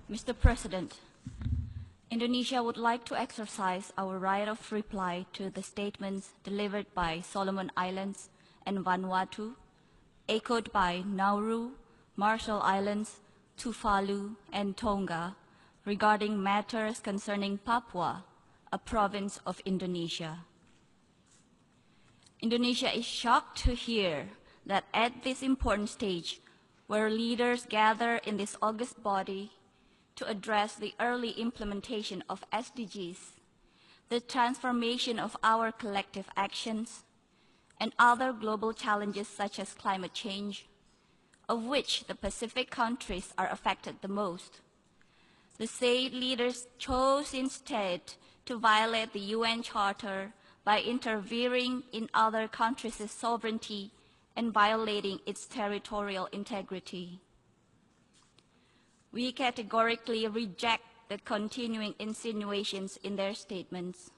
Mr. President, Indonesia would like to exercise our right of reply to the statements delivered by Solomon Islands and Vanuatu, echoed by Nauru, Marshall Islands, Tuvalu, and Tonga regarding matters concerning Papua, a province of Indonesia. Indonesia is shocked to hear that at this important stage, where leaders gather in this august body to address the early implementation of SDGs, the transformation of our collective actions, and other global challenges such as climate change, of which the Pacific countries are affected the most. The state leaders chose instead to violate the UN Charter by interfering in other countries' sovereignty and violating its territorial integrity. We categorically reject the continuing insinuations in their statements.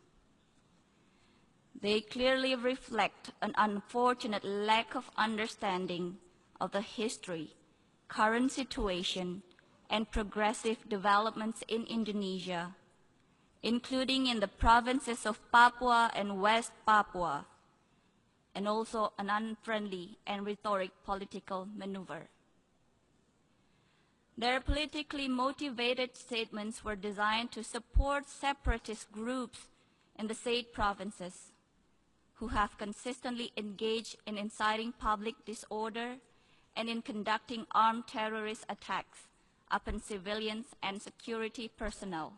They clearly reflect an unfortunate lack of understanding of the history, current situation, and progressive developments in Indonesia, including in the provinces of Papua and West Papua, and also an unfriendly and rhetoric political maneuver. Their politically motivated statements were designed to support separatist groups in the said provinces who have consistently engaged in inciting public disorder and in conducting armed terrorist attacks upon civilians and security personnel.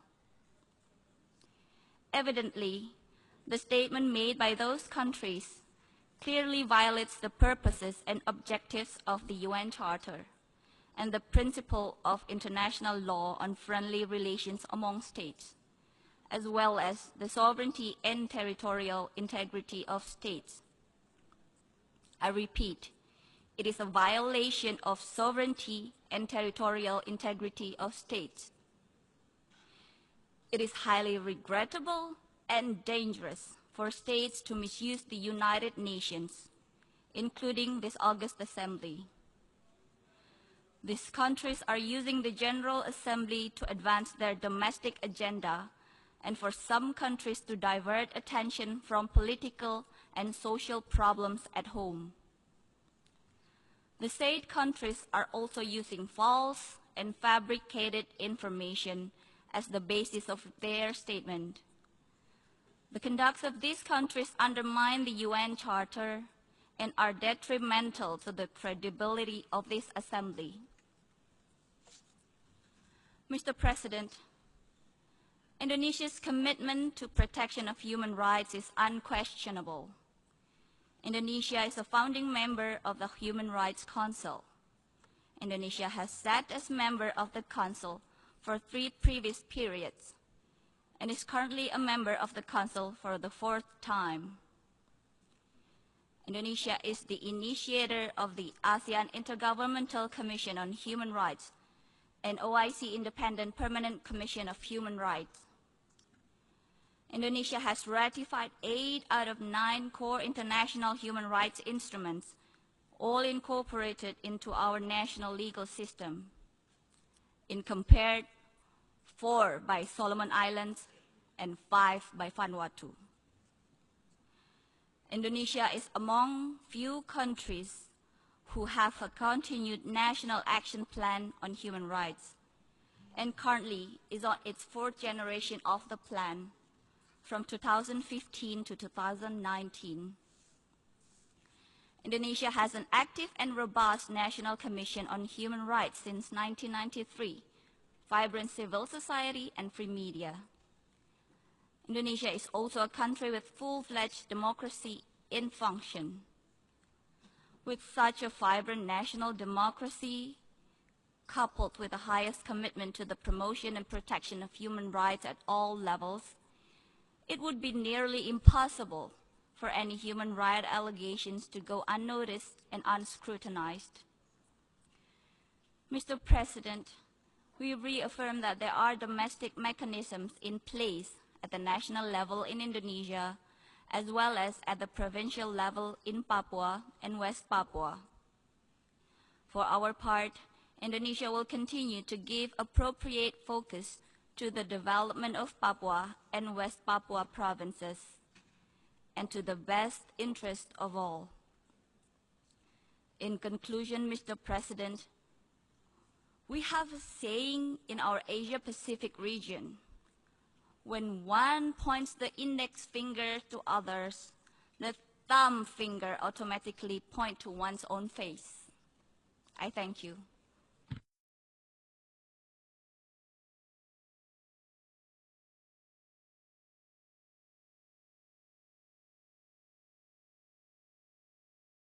Evidently, the statement made by those countries clearly violates the purposes and objectives of the UN Charter and the principle of international law on friendly relations among states, as well as the sovereignty and territorial integrity of states. I repeat, it is a violation of sovereignty and territorial integrity of states. It is highly regrettable and dangerous for states to misuse the United Nations, including this August Assembly. These countries are using the General Assembly to advance their domestic agenda and for some countries to divert attention from political and social problems at home. The said countries are also using false and fabricated information as the basis of their statement. The conducts of these countries undermine the UN Charter and are detrimental to the credibility of this Assembly. Mr. President, Indonesia's commitment to protection of human rights is unquestionable. Indonesia is a founding member of the Human Rights Council. Indonesia has sat as member of the Council for 3 previous periods and is currently a member of the Council for the 4th time. Indonesia is the initiator of the ASEAN Intergovernmental Commission on Human Rights and OIC Independent Permanent Commission of Human Rights. Indonesia has ratified 8 out of 9 core international human rights instruments, all incorporated into our national legal system. In compared, 4 by Solomon Islands and 5 by Vanuatu. Indonesia is among few countries who have a continued national action plan on human rights and currently is on its 4th generation of the plan from 2015 to 2019. Indonesia has an active and robust National Commission on Human Rights since 1993, vibrant civil society and free media. Indonesia is also a country with full-fledged democracy in function. With such a vibrant national democracy, coupled with the highest commitment to the promotion and protection of human rights at all levels, it would be nearly impossible for any human rights allegations to go unnoticed and unscrutinized. Mr. President, we reaffirm that there are domestic mechanisms in place at the national level in Indonesia, as well as at the provincial level in Papua and West Papua. For our part, Indonesia will continue to give appropriate focus to the development of Papua and West Papua provinces, and to the best interest of all. In conclusion, Mr. President, we have a saying in our Asia-Pacific region: when one points the index finger to others, the thumb finger automatically points to one's own face. I thank you.